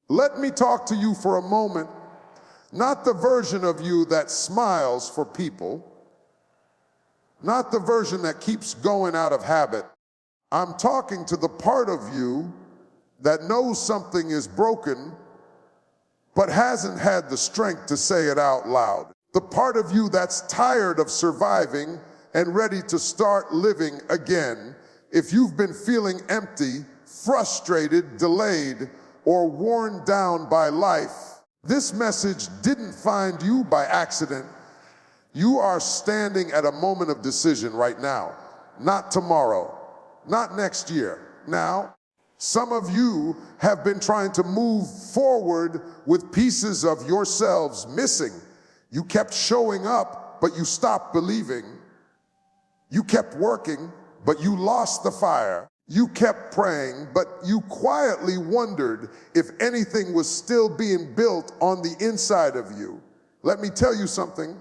Let me talk to you for a moment, not the version of you that smiles for people, not the version that keeps going out of habit. I'm talking to the part of you that knows something is broken, but hasn't had the strength to say it out loud. The part of you that's tired of surviving and ready to start living again. If you've been feeling empty, frustrated, delayed, or worn down by life, this message didn't find you by accident. You are standing at a moment of decision right now, not tomorrow, not next year, now. Some of you have been trying to move forward with pieces of yourselves missing. You kept showing up, but you stopped believing. You kept working, but you lost the fire. You kept praying, but you quietly wondered if anything was still being built on the inside of you. Let me tell you something.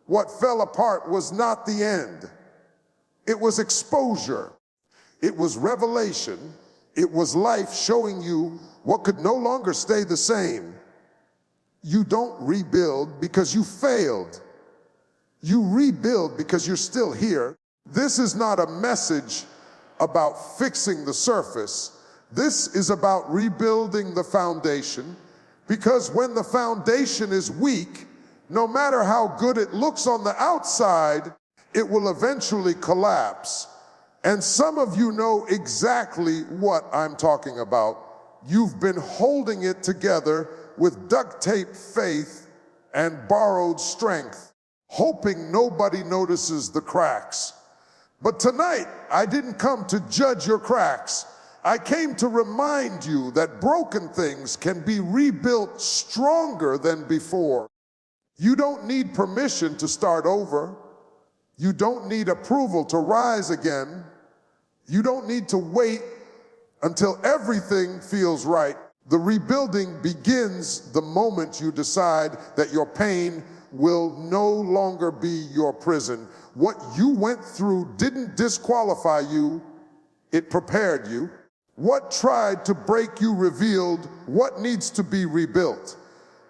What fell apart was not the end. It was exposure. It was revelation. It was life showing you what could no longer stay the same. You don't rebuild because you failed. You rebuild because you're still here. This is not a message about fixing the surface. This is about rebuilding the foundation, because when the foundation is weak, no matter how good it looks on the outside, it will eventually collapse. And some of you know exactly what I'm talking about. You've been holding it together with duct tape faith and borrowed strength, hoping nobody notices the cracks. But tonight, I didn't come to judge your cracks. I came to remind you that broken things can be rebuilt stronger than before. You don't need permission to start over. You don't need approval to rise again. You don't need to wait until everything feels right. The rebuilding begins the moment you decide that your pain will no longer be your prison. What you went through didn't disqualify you, it prepared you. What tried to break you revealed what needs to be rebuilt.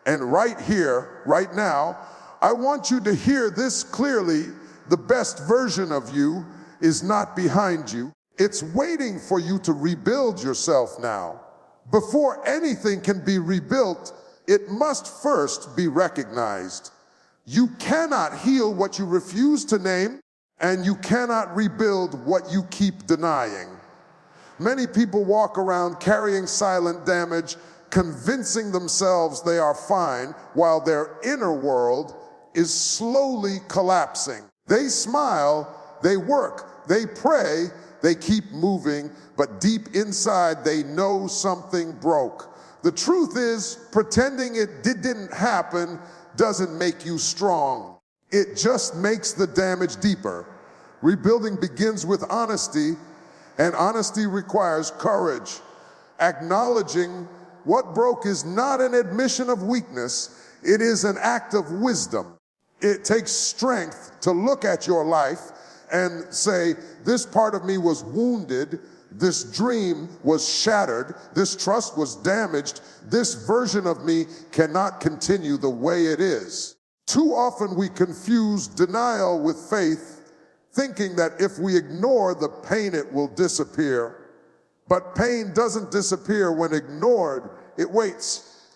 And right here, right now, I want you to hear this clearly. The best version of you is not behind you. It's waiting for you to rebuild yourself now. Before anything can be rebuilt, it must first be recognized. You cannot heal what you refuse to name, and you cannot rebuild what you keep denying. Many people walk around carrying silent damage, convincing themselves they are fine, while their inner world is slowly collapsing. They smile, they work, they pray, they keep moving, but deep inside they know something broke. The truth is, pretending it didn't happen doesn't make you strong. It just makes the damage deeper. Rebuilding begins with honesty, and honesty requires courage. Acknowledging what broke is not an admission of weakness, it is an act of wisdom. It takes strength to look at your life and say, this part of me was wounded, this dream was shattered, this trust was damaged, this version of me cannot continue the way it is. Too often we confuse denial with faith, thinking that if we ignore the pain, it will disappear. But pain doesn't disappear when ignored, it waits.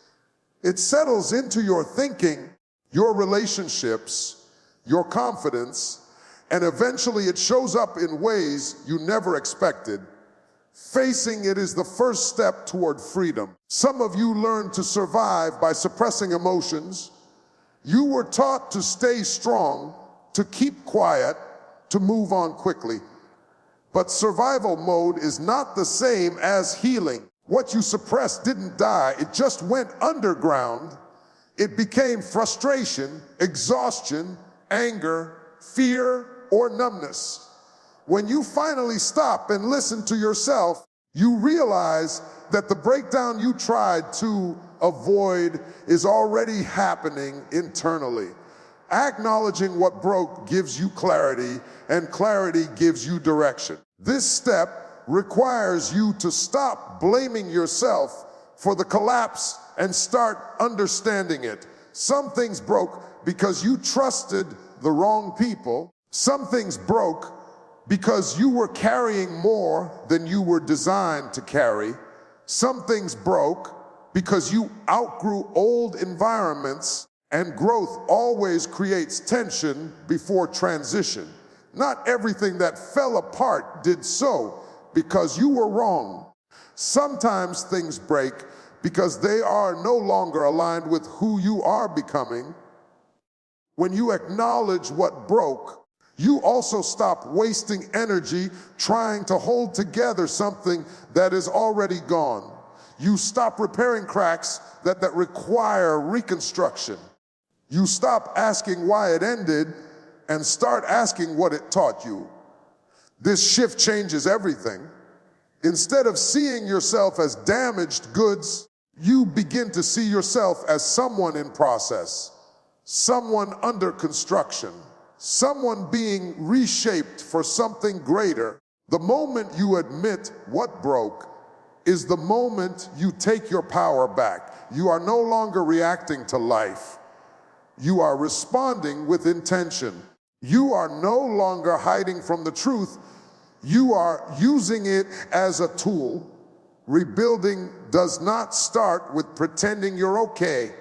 It settles into your thinking, your relationships, your confidence, and eventually it shows up in ways you never expected. Facing it is the first step toward freedom. Some of you learned to survive by suppressing emotions. You were taught to stay strong, to keep quiet, to move on quickly. But survival mode is not the same as healing. What you suppressed didn't die, it just went underground. It became frustration, exhaustion, anger, fear, or numbness. When you finally stop and listen to yourself, you realize that the breakdown you tried to avoid is already happening internally. Acknowledging what broke gives you clarity, and clarity gives you direction. This step requires you to stop blaming yourself for the collapse and start understanding it. Some things broke because you trusted the wrong people. Some things broke because you were carrying more than you were designed to carry. Some things broke because you outgrew old environments, and growth always creates tension before transition. Not everything that fell apart did so because you were wrong. Sometimes things break because they are no longer aligned with who you are becoming. When you acknowledge what broke, you also stop wasting energy trying to hold together something that is already gone. You stop repairing cracks that require reconstruction. You stop asking why it ended and start asking what it taught you. This shift changes everything. Instead of seeing yourself as damaged goods, you begin to see yourself as someone in process, someone under construction, someone being reshaped for something greater. The moment you admit what broke is the moment you take your power back. You are no longer reacting to life. You are responding with intention. You are no longer hiding from the truth. You are using it as a tool. Rebuilding does not start with pretending you're okay.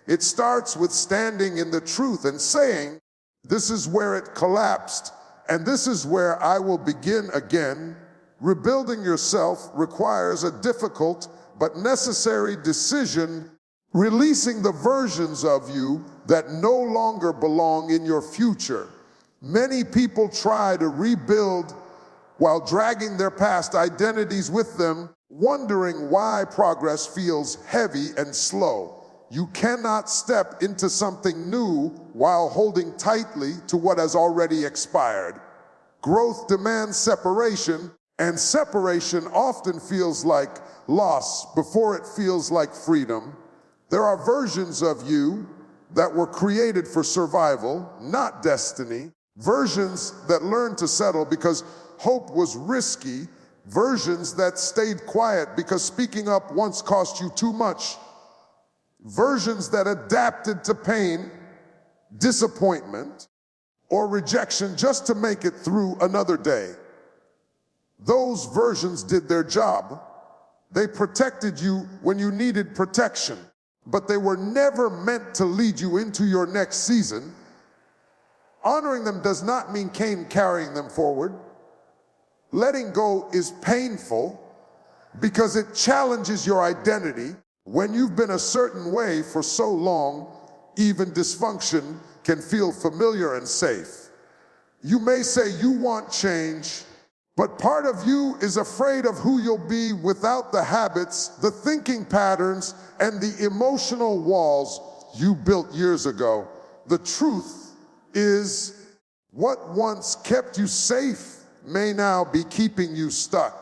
It starts with standing in the truth and saying, this is where it collapsed, and this is where I will begin again. Rebuilding yourself requires a difficult but necessary decision, releasing the versions of you that no longer belong in your future. Many people try to rebuild while dragging their past identities with them, wondering why progress feels heavy and slow. You cannot step into something new while holding tightly to what has already expired. Growth demands separation, and separation often feels like loss before it feels like freedom. There are versions of you that were created for survival, not destiny. Versions that learned to settle because hope was risky. Versions that stayed quiet because speaking up once cost you too much. Versions that adapted to pain, disappointment, or rejection just to make it through another day. Those versions did their job. They protected you when you needed protection, but they were never meant to lead you into your next season. Honoring them does not mean carrying them forward. Letting go is painful because it challenges your identity. When you've been a certain way for so long, even dysfunction can feel familiar and safe. You may say you want change, but part of you is afraid of who you'll be without the habits, the thinking patterns, and the emotional walls you built years ago. The truth is, what once kept you safe may now be keeping you stuck.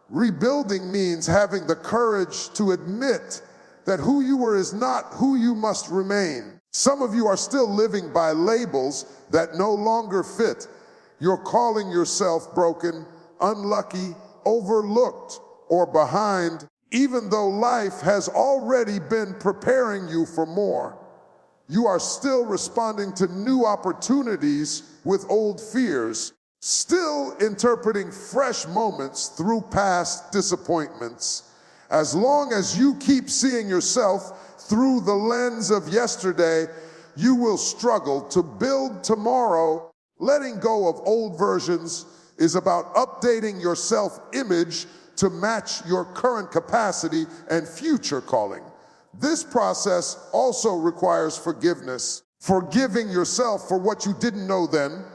Rebuilding means having the courage to admit that who you were is not who you must remain. Some of you are still living by labels that no longer fit. You're calling yourself broken, unlucky, overlooked, or behind, even though life has already been preparing you for more. You are still responding to new opportunities with old fears, still interpreting fresh moments through past disappointments. As long as you keep seeing yourself through the lens of yesterday, you will struggle to build tomorrow. Letting go of old versions is about updating your self-image to match your current capacity and future calling. This process also requires forgiveness, forgiving yourself for what you didn't know then,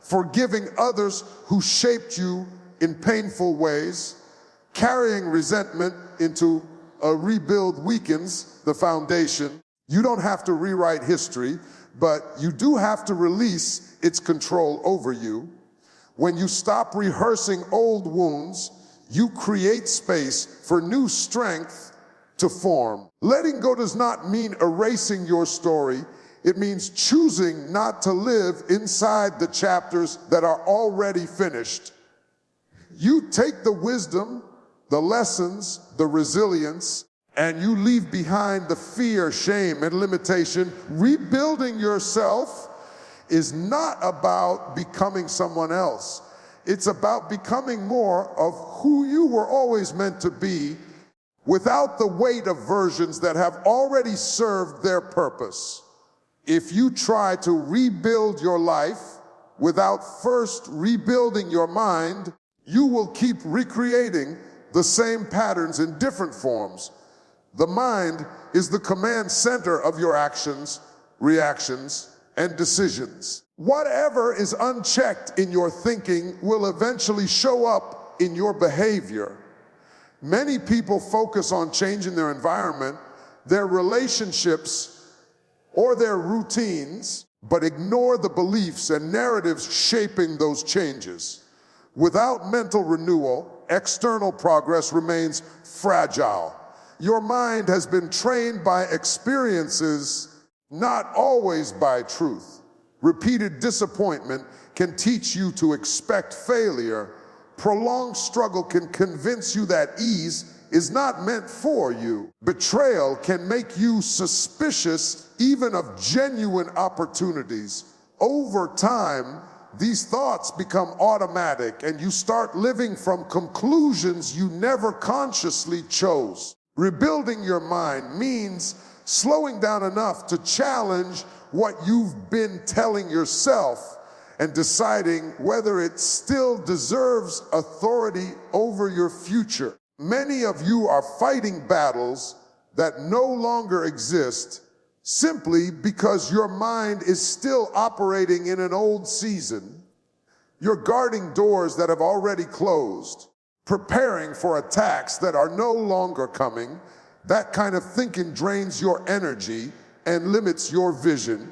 forgiving others who shaped you in painful ways. Carrying resentment into a rebuild weakens the foundation. You don't have to rewrite history, but you do have to release its control over you. When you stop rehearsing old wounds, you create space for new strength to form. Letting go does not mean erasing your story. It means choosing not to live inside the chapters that are already finished. You take the wisdom, the lessons, the resilience, and you leave behind the fear, shame, and limitation, rebuilding yourself is not about becoming someone else. It's about becoming more of who you were always meant to be, without the weight of versions that have already served their purpose. If you try to rebuild your life without first rebuilding your mind, you will keep recreating the same patterns in different forms. The mind is the command center of your actions, reactions, and decisions. Whatever is unchecked in your thinking will eventually show up in your behavior. Many people focus on changing their environment, their relationships, or their routines, but ignore the beliefs and narratives shaping those changes. Without mental renewal, external progress remains fragile. Your mind has been trained by experiences, not always by truth. Repeated disappointment can teach you to expect failure. Prolonged struggle can convince you that ease is not meant for you. Betrayal can make you suspicious even of genuine opportunities. Over time, these thoughts become automatic and you start living from conclusions you never consciously chose. Rebuilding your mind means slowing down enough to challenge what you've been telling yourself and deciding whether it still deserves authority over your future. Many of you are fighting battles that no longer exist simply because your mind is still operating in an old season. You're guarding doors that have already closed, preparing for attacks that are no longer coming. That kind of thinking drains your energy and limits your vision.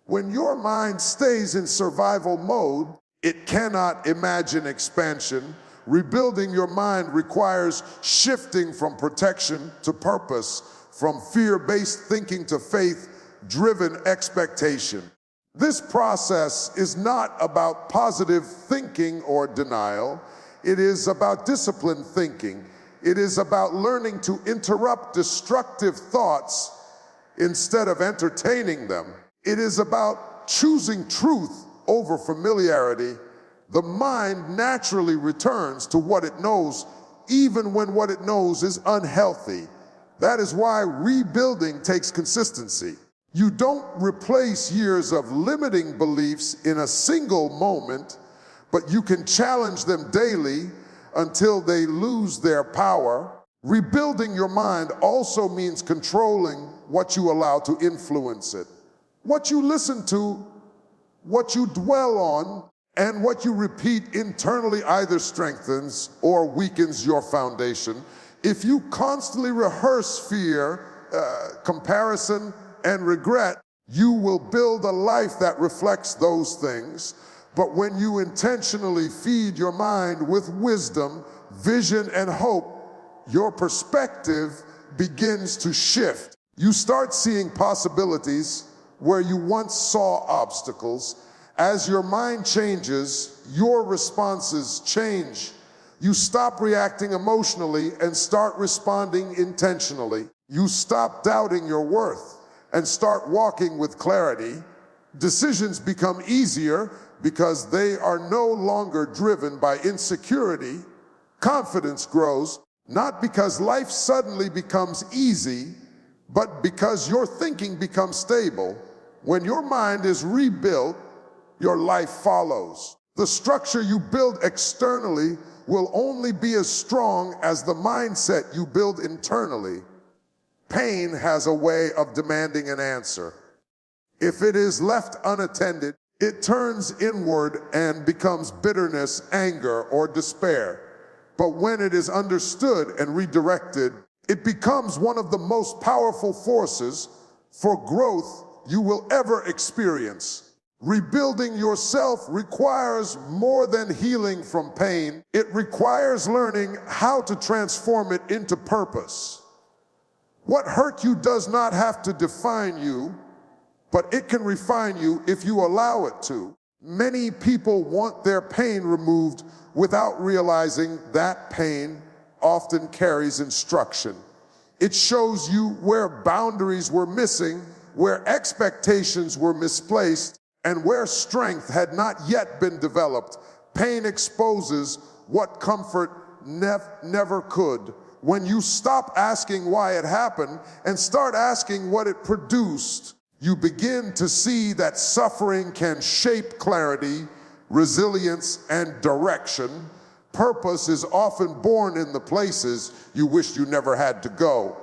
When your mind stays in survival mode, it cannot imagine expansion. Rebuilding your mind requires shifting from protection to purpose, from fear-based thinking to faith-driven expectation. This process is not about positive thinking or denial. It is about disciplined thinking. It is about learning to interrupt destructive thoughts instead of entertaining them. It is about choosing truth over familiarity. The mind naturally returns to what it knows, even when what it knows is unhealthy. That is why rebuilding takes consistency. You don't replace years of limiting beliefs in a single moment, but you can challenge them daily until they lose their power. Rebuilding your mind also means controlling what you allow to influence it. What you listen to, what you dwell on, and what you repeat internally either strengthens or weakens your foundation. If you constantly rehearse fear, comparison, and regret, you will build a life that reflects those things. But when you intentionally feed your mind with wisdom, vision, and hope, your perspective begins to shift. You start seeing possibilities where you once saw obstacles. As your mind changes, your responses change. You stop reacting emotionally and start responding intentionally. You stop doubting your worth and start walking with clarity. Decisions become easier because they are no longer driven by insecurity. Confidence grows, not because life suddenly becomes easy, but because your thinking becomes stable. When your mind is rebuilt, your life follows. The structure you build externally will only be as strong as the mindset you build internally. Pain has a way of demanding an answer. If it is left unattended, it turns inward and becomes bitterness, anger, or despair. But when it is understood and redirected, it becomes one of the most powerful forces for growth you will ever experience. Rebuilding yourself requires more than healing from pain. It requires learning how to transform it into purpose. What hurt you does not have to define you, but it can refine you if you allow it to. Many people want their pain removed without realizing that pain often carries instruction. It shows you where boundaries were missing, where expectations were misplaced, and where strength had not yet been developed. Pain exposes what comfort never could. When you stop asking why it happened and start asking what it produced, you begin to see that suffering can shape clarity, resilience, and direction. Purpose is often born in the places you wish you never had to go.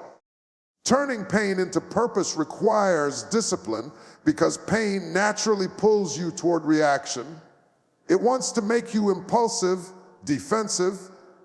Turning pain into purpose requires discipline because pain naturally pulls you toward reaction. It wants to make you impulsive, defensive,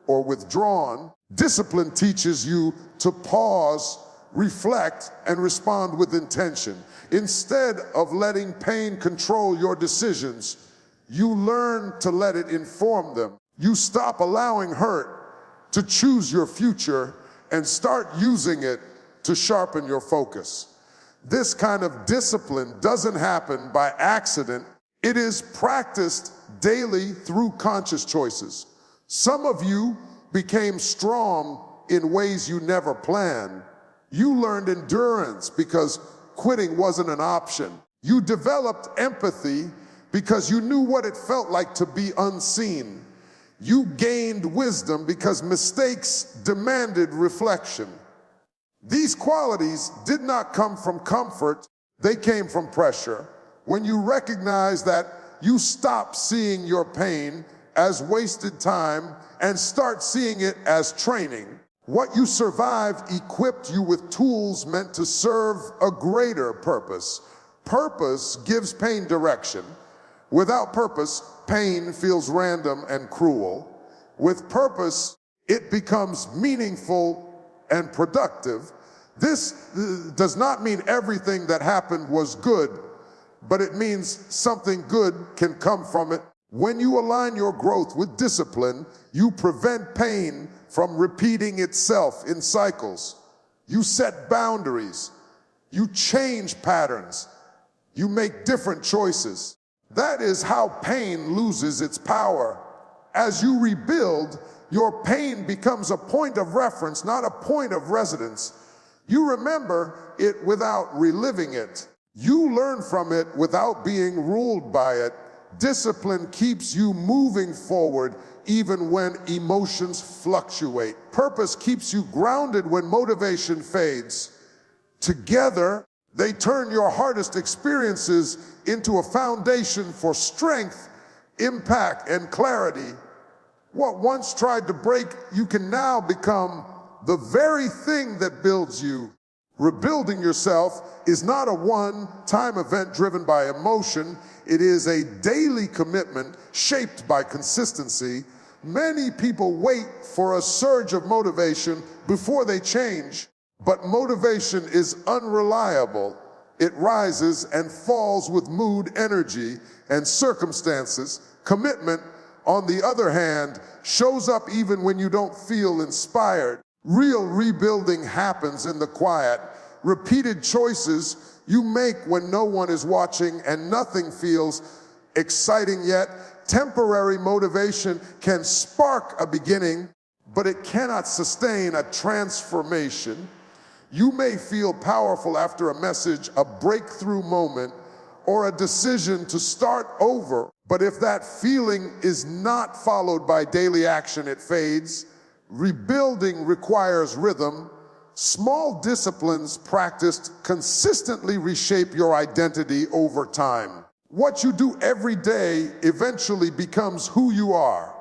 or withdrawn. Discipline teaches you to pause, reflect, and respond with intention. Instead of letting pain control your decisions, you learn to let it inform them. You stop allowing hurt to choose your future and start using it to sharpen your focus. This kind of discipline doesn't happen by accident. It is practiced daily through conscious choices. Some of you became strong in ways you never planned. You learned endurance because quitting wasn't an option. You developed empathy because you knew what it felt like to be unseen. You gained wisdom because mistakes demanded reflection. These qualities did not come from comfort, they came from pressure. When you recognize that, you stop seeing your pain as wasted time and start seeing it as training. What you survived equipped you with tools meant to serve a greater purpose. Purpose gives pain direction. Without purpose, pain feels random and cruel. With purpose, it becomes meaningful and productive. This does not mean everything that happened was good, but it means something good can come from it. When you align your growth with discipline, you prevent pain from repeating itself in cycles. You set boundaries. You change patterns. You make different choices. That is how pain loses its power. As you rebuild, your pain becomes a point of reference, not a point of residence. You remember it without reliving it. You learn from it without being ruled by it. Discipline keeps you moving forward even when emotions fluctuate. Purpose keeps you grounded when motivation fades. Together, they turn your hardest experiences into a foundation for strength, impact, and clarity. What once tried to break you can now become the very thing that builds you. Rebuilding yourself is not a one-time event driven by emotion. It is a daily commitment shaped by consistency. Many people wait for a surge of motivation before they change, but motivation is unreliable. It rises and falls with mood, energy, and circumstances. Commitment, on the other hand, shows up even when you don't feel inspired. Real rebuilding happens in the quiet. Repeated choices you make when no one is watching and nothing feels exciting yet. Temporary motivation can spark a beginning, but it cannot sustain a transformation. You may feel powerful after a message, a breakthrough moment, or a decision to start over. But if that feeling is not followed by daily action, it fades. Rebuilding requires rhythm. Small disciplines practiced consistently reshape your identity over time. What you do every day eventually becomes who you are.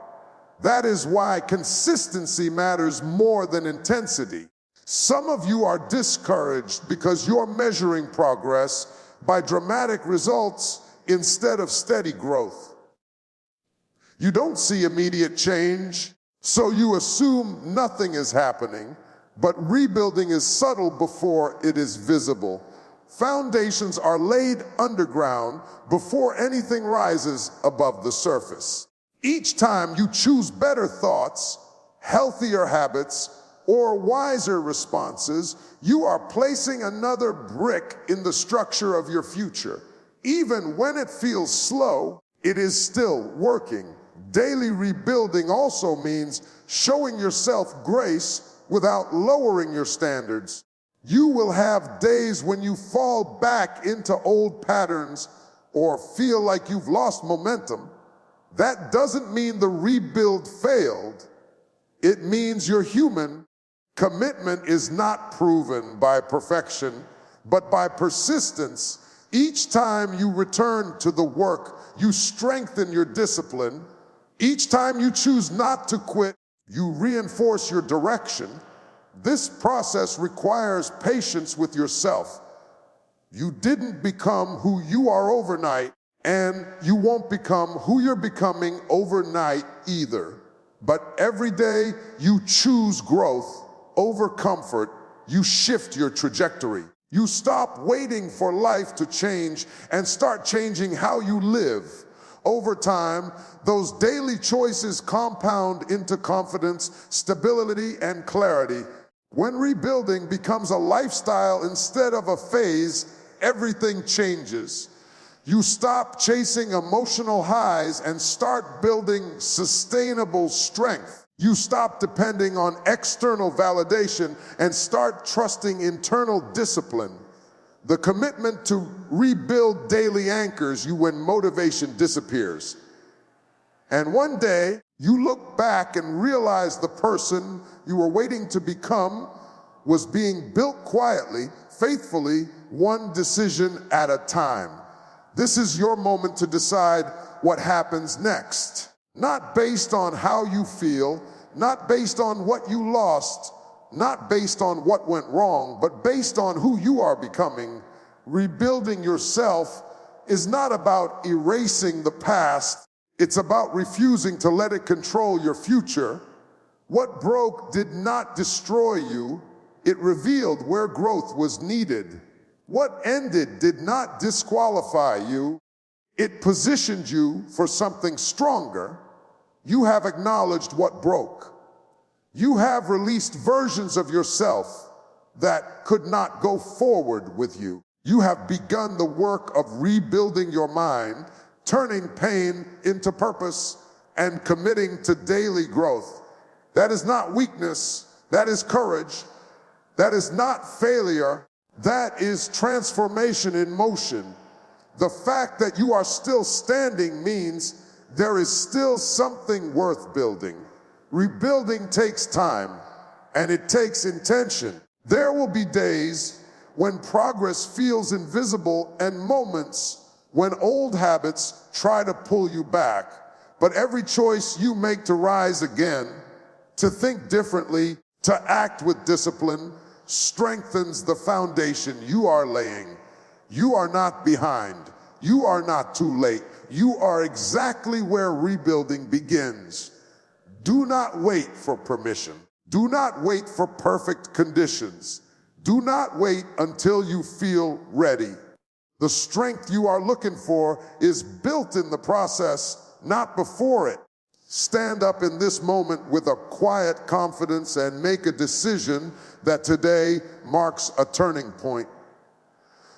That is why consistency matters more than intensity. Some of you are discouraged because you're measuring progress by dramatic results instead of steady growth. You don't see immediate change, so you assume nothing is happening, but rebuilding is subtle before it is visible. Foundations are laid underground before anything rises above the surface. Each time you choose better thoughts, healthier habits, or wiser responses, you are placing another brick in the structure of your future. Even when it feels slow, it is still working. Daily rebuilding also means showing yourself grace without lowering your standards. You will have days when you fall back into old patterns or feel like you've lost momentum. That doesn't mean the rebuild failed. It means you're human. Commitment is not proven by perfection, but by persistence. Each time you return to the work, you strengthen your discipline. Each time you choose not to quit, you reinforce your direction. This process requires patience with yourself. You didn't become who you are overnight, and you won't become who you're becoming overnight either. But every day you choose growth over comfort, you shift your trajectory. You stop waiting for life to change and start changing how you live. Over time, those daily choices compound into confidence, stability, and clarity. When rebuilding becomes a lifestyle instead of a phase, everything changes. You stop chasing emotional highs and start building sustainable strength. You stop depending on external validation and start trusting internal discipline. The commitment to rebuild daily anchors you when motivation disappears. And one day, you look back and realize the person you were waiting to become was being built quietly, faithfully, one decision at a time. This is your moment to decide what happens next. Not based on how you feel, not based on what you lost, not based on what went wrong, but based on who you are becoming. Rebuilding yourself is not about erasing the past. It's about refusing to let it control your future. What broke did not destroy you. It revealed where growth was needed. What ended did not disqualify you. It positioned you for something stronger. You have acknowledged what broke. You have released versions of yourself that could not go forward with you. You have begun the work of rebuilding your mind, turning pain into purpose, and committing to daily growth. That is not weakness. That is courage. That is not failure. That is transformation in motion. The fact that you are still standing means there is still something worth building. Rebuilding takes time, and it takes intention. There will be days when progress feels invisible and moments when old habits try to pull you back. But every choice you make to rise again, to think differently, to act with discipline, strengthens the foundation you are laying. You are not behind. You are not too late. You are exactly where rebuilding begins. Do not wait for permission. Do not wait for perfect conditions. Do not wait until you feel ready. The strength you are looking for is built in the process, not before it. Stand up in this moment with a quiet confidence and make a decision that today marks a turning point.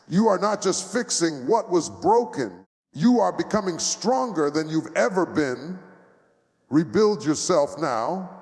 You are not just fixing what was broken. You are becoming stronger than you've ever been. Rebuild yourself now.